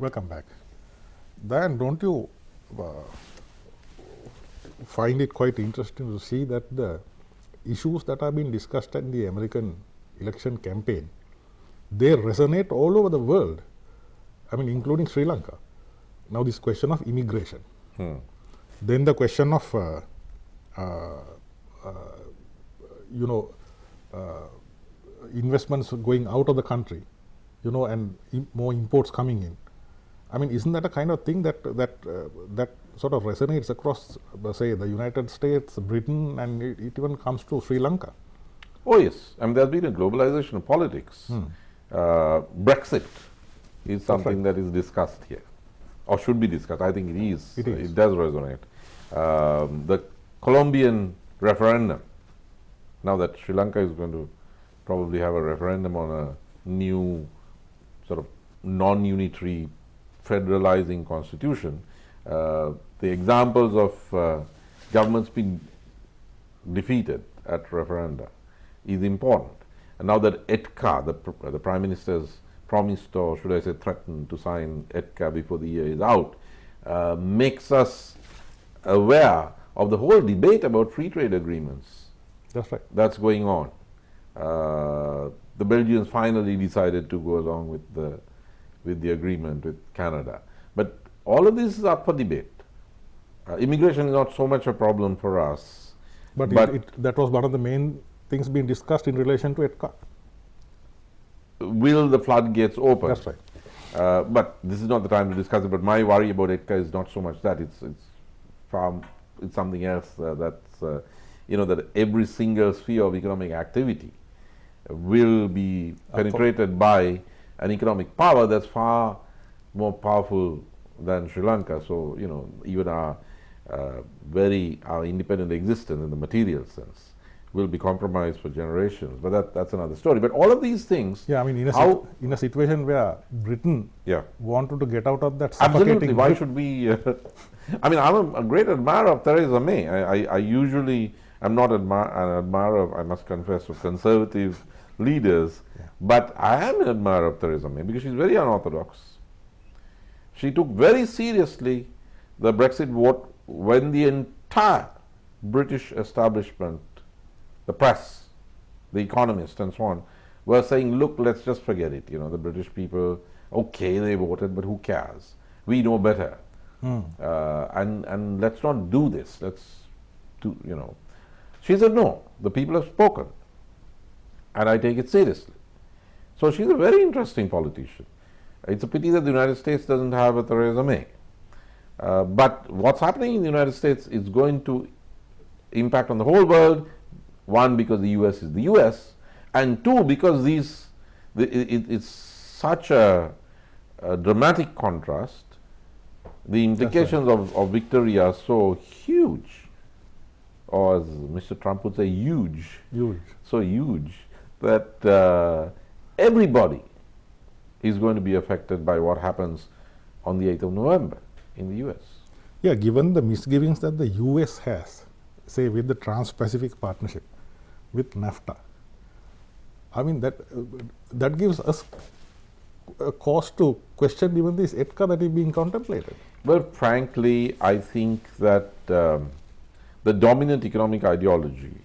welcome back. Dan, don't you find it quite interesting to see that the issues that are being discussed in the American election campaign, they resonate all over the world, I mean, including Sri Lanka. Now, this question of immigration, then the question of, investments going out of the country, and more imports coming in. I mean, isn't that a kind of thing that sort of resonates across, say, the United States, Britain, and it even comes to Sri Lanka? Oh yes, I mean there's been a globalization of politics. Brexit is something that is discussed here, or should be discussed. I think it is. It does resonate. The Colombian referendum. Now that Sri Lanka is going to probably have a referendum on a new sort of non-unitary federalizing constitution, the examples of governments being defeated at referenda is important. And now that EDCA, the Prime Minister's promised, or should I say threatened, to sign EDCA before the year is out, makes us aware of the whole debate about free trade agreements. That's right. That's going on. The Belgians finally decided to go along with the agreement with Canada. But all of this is up for debate. Immigration is not so much a problem for us. But that was one of the main things being discussed in relation to EDCA. Will the floodgates open? That's right. But this is not the time to discuss it. But my worry about EDCA is not so much that. It's something else that's, that every single sphere of economic activity will be penetrated by an economic power that's far more powerful than Sri Lanka. So, even our independent existence in the material sense will be compromised for generations. But that's another story. But all of these things... Yeah, I mean, in a situation where Britain wanted to get out of that suffocating... Absolutely. Why should we... I mean, I'm a great admirer of Theresa May. I usually am not an admirer of, I must confess, of conservative leaders, but I am an admirer of Theresa May because she's very unorthodox. She took very seriously the Brexit vote when the entire British establishment, the press, the economists and so on, were saying, look, let's just forget it. The British people, okay, they voted, but who cares? We know better. And let's not do this. She said, no, the people have spoken, and I take it seriously. So she's a very interesting politician. It's a pity that the United States doesn't have a Theresa May. But what's happening in the United States is going to impact on the whole world. One, because the US is the US, and two, because it's such a dramatic contrast. The implications of victory are so huge, or as Mr. Trump would say, huge. So huge that everybody is going to be affected by what happens on the 8th of November in the US. Yeah, given the misgivings that the US has, say with the Trans-Pacific Partnership, with NAFTA, I mean that gives us a cause to question even this EDCA that is being contemplated. Well, frankly, I think that the dominant economic ideology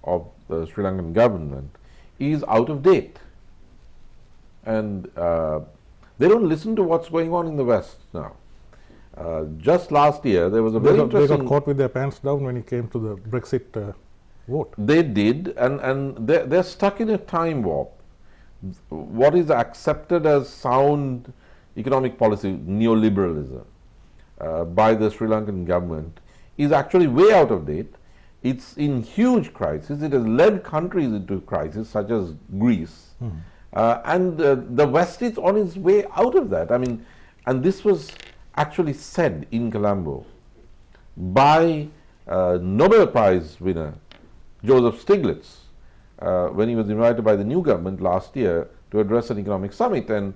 of the Sri Lankan government is out of date. And they don't listen to what's going on in the West now. Just last year, there was a very interesting... They got caught with their pants down when it came to the Brexit vote. They did, and they're stuck in a time warp. What is accepted as sound economic policy, neoliberalism, by the Sri Lankan government is actually way out of date. It's in huge crisis. It has led countries into crisis, such as Greece. And the West is on its way out of that. I mean, and this was actually said in Colombo by Nobel Prize winner Joseph Stiglitz when he was invited by the new government last year to address an economic summit, and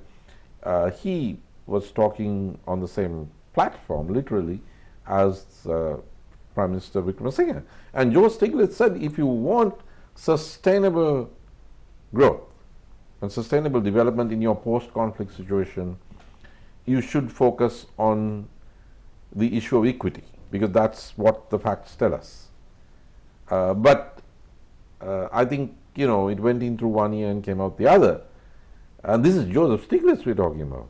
he was talking on the same platform, literally, as Prime Minister Wickremesinghe. And Joe Stiglitz said, if you want sustainable growth and sustainable development in your post-conflict situation, you should focus on the issue of equity, because that's what the facts tell us. But I think, it went in through one ear and came out the other. And this is Joseph Stiglitz we're talking about.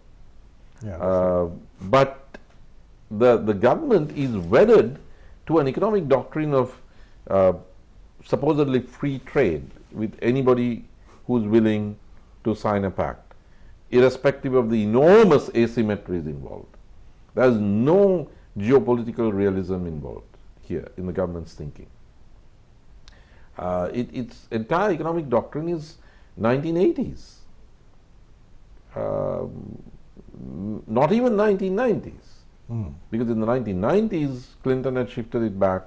Yeah, But the government is wedded to an economic doctrine of supposedly free trade with anybody who's willing to sign a pact, irrespective of the enormous asymmetries involved. There is no geopolitical realism involved here in the government's thinking. Its entire economic doctrine is 1980s, not even 1990s, because in the 1990s Clinton had shifted it back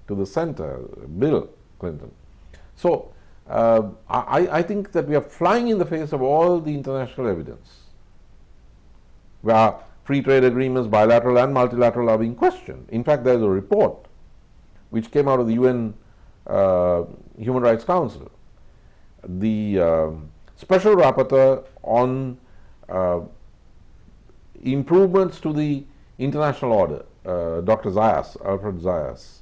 to the center, Bill Clinton. So I think that we are flying in the face of all the international evidence, where free trade agreements, bilateral and multilateral, are being questioned. In fact, there is a report which came out of the UN Human Rights Council. The special rapporteur on improvements to the international order, Dr. Zayas, Alfred Zayas,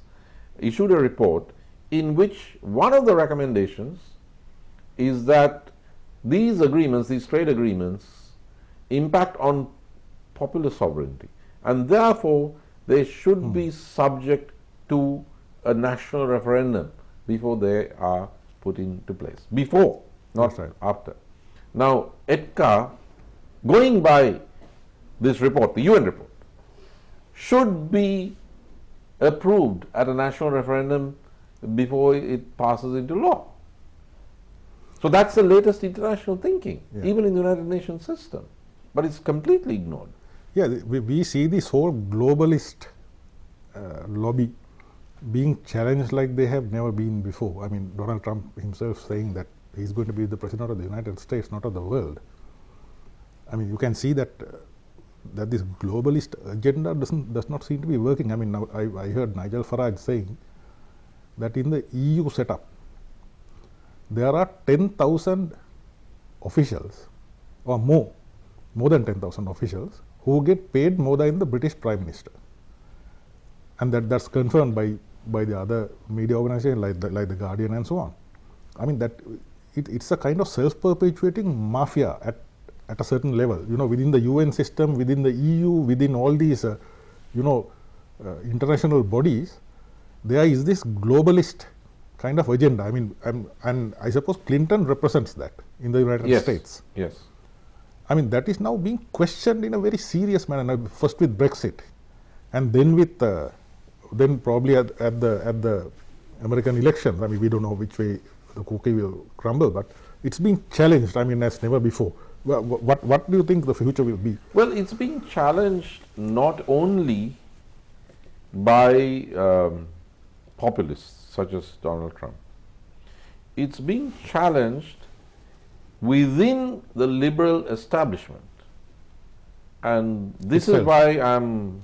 issued a report in which one of the recommendations is that these agreements, these trade agreements, impact on popular sovereignty, and therefore they should be subject to a national referendum before they are put into place. Before, not after. Now, EDCA, going by this report, the UN report, should be approved at a national referendum before it passes into law. So that's the latest international thinking, even in the United Nations system, but it's completely ignored. Yeah, we see this whole globalist lobby being challenged like they have never been before. I mean, Donald Trump himself saying that he's going to be the president of the United States, not of the world. I mean, you can see that that this globalist agenda does not seem to be working. I mean, now I heard Nigel Farage saying that in the EU setup, there are 10,000 officials or more than 10,000 officials who get paid more than the British Prime Minister. And that's confirmed by the other media organizations like the Guardian and so on. I mean, that it's a kind of self-perpetuating mafia at a certain level, within the UN system, within the EU, within all these, international bodies. There is this globalist kind of agenda. I mean, and I suppose Clinton represents that in the United States. Yes. I mean, that is now being questioned in a very serious manner. First with Brexit, and then with then probably at the American elections. I mean, we don't know which way the cookie will crumble, but it's being challenged. I mean, as never before. What do you think the future will be? Well, it's being challenged not only by populists such as Donald Trump. It's being challenged within the liberal establishment, and this is why I'm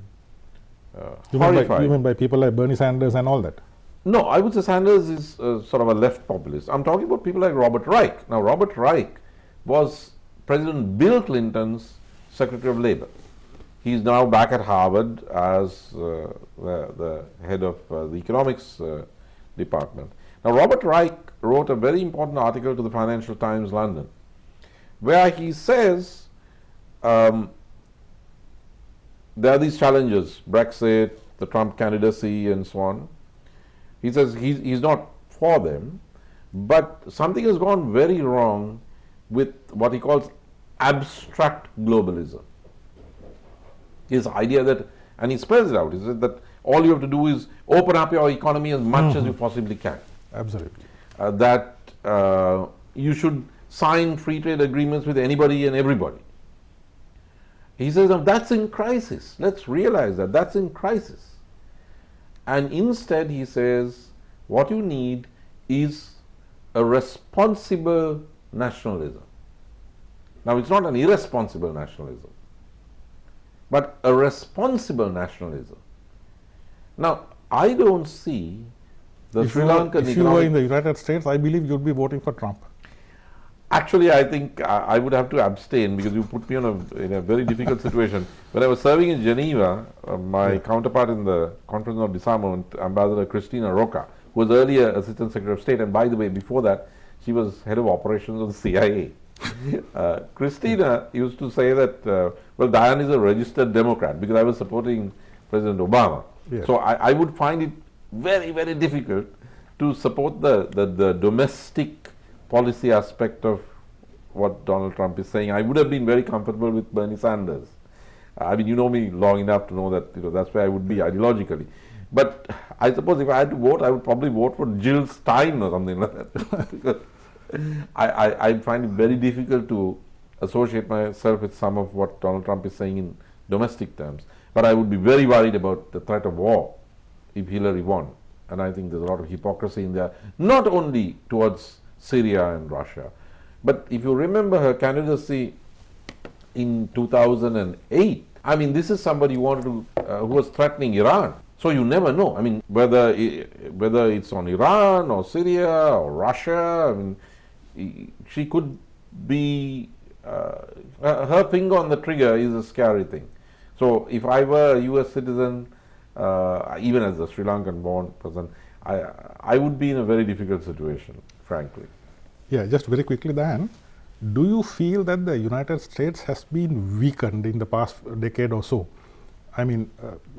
horrified. You mean by people like Bernie Sanders and all that? No, I would say Sanders is sort of a left populist. I'm talking about people like Robert Reich. Now, Robert Reich was President Bill Clinton's Secretary of Labor. He's now back at Harvard as the head of the economics department. Now, Robert Reich wrote a very important article to the Financial Times London, where he says there are these challenges, Brexit, the Trump candidacy, and so on. He says he's not for them, but something has gone very wrong with what he calls abstract globalism. His idea that, and he spells it out, he says that all you have to do is open up your economy as much as you possibly can. Absolutely. That you should sign free trade agreements with anybody and everybody. He says, now that's in crisis. Let's realize that that's in crisis. And instead, he says, what you need is a responsible nationalism. Now, it's not an irresponsible nationalism, but a responsible nationalism. Now, I don't see the Sri Lankan If you were in the United States, I believe you'd be voting for Trump. Actually, I think I would have to abstain because you put me in a very difficult situation. When I was serving in Geneva, my counterpart in the Conference of Disarmament, Ambassador Cristina Roca, who was earlier Assistant Secretary of State, and by the way, before that, she was head of operations of the CIA. Christina used to say that, well, Diane is a registered Democrat because I was supporting President Obama. Yeah. So I would find it very, very difficult to support the domestic policy aspect of what Donald Trump is saying. I would have been very comfortable with Bernie Sanders. I mean, you know me long enough to know that that's where I would be ideologically. But I suppose if I had to vote, I would probably vote for Jill Stein or something like that. Because I find it very difficult to associate myself with some of what Donald Trump is saying in domestic terms. But I would be very worried about the threat of war if Hillary won. And I think there's a lot of hypocrisy in there, not only towards Syria and Russia. But if you remember her candidacy in 2008, I mean, this is somebody who wanted to, who was threatening Iran. So you never know. I mean, whether it's on Iran or Syria or Russia, I mean, she could be, her finger on the trigger is a scary thing. So if I were a US citizen, even as a Sri Lankan born person, I would be in a very difficult situation, frankly. Yeah, just very quickly, Dan, do you feel that the United States has been weakened in the past decade or so? I mean,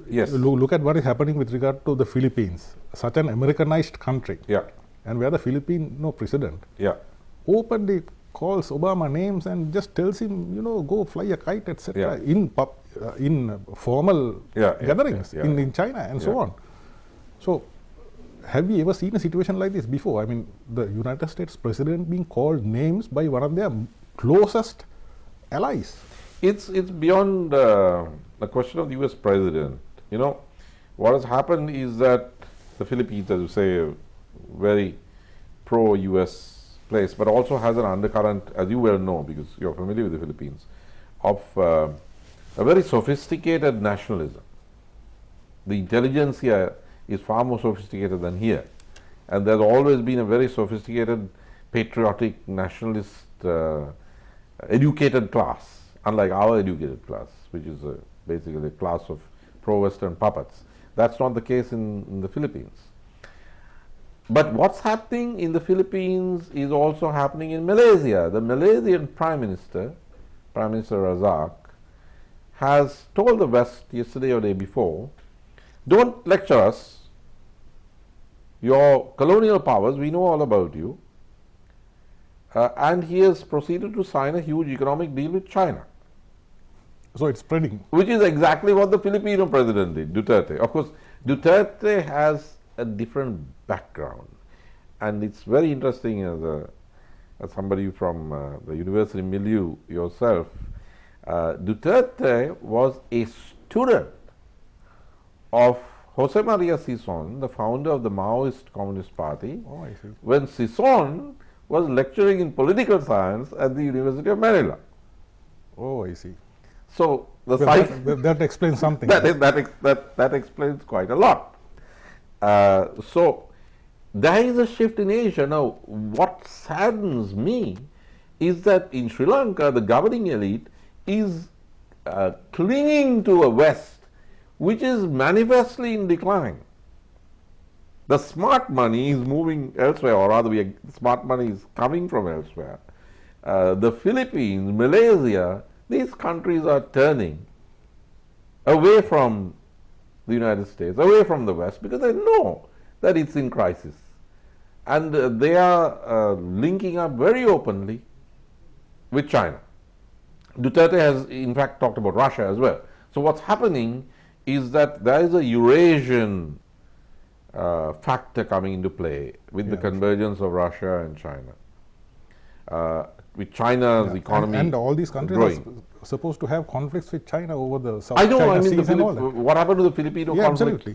yes. Look at what is happening with regard to the Philippines, such an Americanized country, Yeah, and where the Filipino president yeah, openly calls Obama names and just tells him, go fly a kite, etc. Yeah. In formal gatherings in China and so on. So, have we ever seen a situation like this before? I mean, the United States president being called names by one of their closest allies. It's beyond the question of the US president. You know, what has happened is that the Philippines, as you say, a very pro-US place, but also has an undercurrent, as you well know, because you're familiar with the Philippines, of a very sophisticated nationalism. The intelligence here is far more sophisticated than here. And there's always been a very sophisticated, patriotic, nationalist, educated class, unlike our educated class, which is basically a class of pro-Western puppets. That's not the case in the Philippines. But what's happening in the Philippines is also happening in Malaysia. The Malaysian Prime Minister Razak, has told the West yesterday or day before, don't lecture us, your colonial powers, we know all about you. And he has proceeded to sign a huge economic deal with China. So it's spreading. Which is exactly what the Filipino president did, Duterte. Of course, Duterte has a different background. And it's very interesting as somebody from the university milieu yourself. Duterte was a student of Jose Maria Sison, the founder of the Maoist Communist Party, Oh, I see. when Sison was lecturing in political science at the University of Manila. Oh, I see. So the Well, that explains something. that explains quite a lot. So there is a shift in Asia. Now, what saddens me is that in Sri Lanka, the governing elite is clinging to a West which is manifestly in decline. The smart money is moving elsewhere, or rather, smart money is coming from elsewhere. The Philippines, Malaysia, these countries are turning away from the United States, away from the West, because they know that it's in crisis. And they are linking up very openly with China. Duterte has, in fact, talked about Russia as well. So what's happening is that there is a Eurasian factor coming into play with the convergence of Russia and China. With China's economy and all these countries growing. are supposed to have conflicts with China over the South I know, China I mean, Seas and all that. what happened to the Filipino conflict?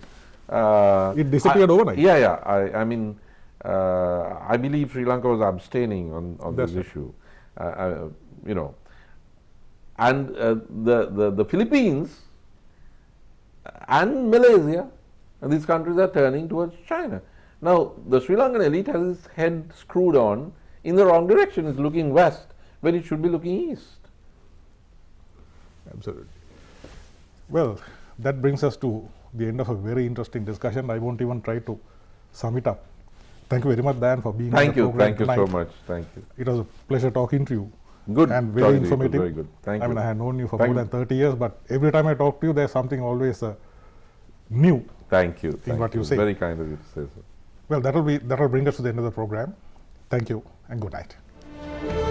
Absolutely. It disappeared overnight. Yeah. I mean, I believe Sri Lanka was abstaining on this issue. You know, and the Philippines and Malaysia, and these countries are turning towards China. Now, the Sri Lankan elite has its head screwed on in the wrong direction. It's looking west when it should be looking east. Absolutely. Well, that brings us to the end of a very interesting discussion. I won't even try to sum it up. Thank you very much, Dan, for being on the program Thank you tonight. so much. Thank you. It was a pleasure talking to you. Good. And very talking to you. It was informative. very good. Thank I you. mean, I had known you for Thank more than 30 years, but every time I talk to you, there's something always new. Thank you. in Thank what you you. say. Very kind of you to say so. Well, that'll bring us to the end of the program. Thank you and good night.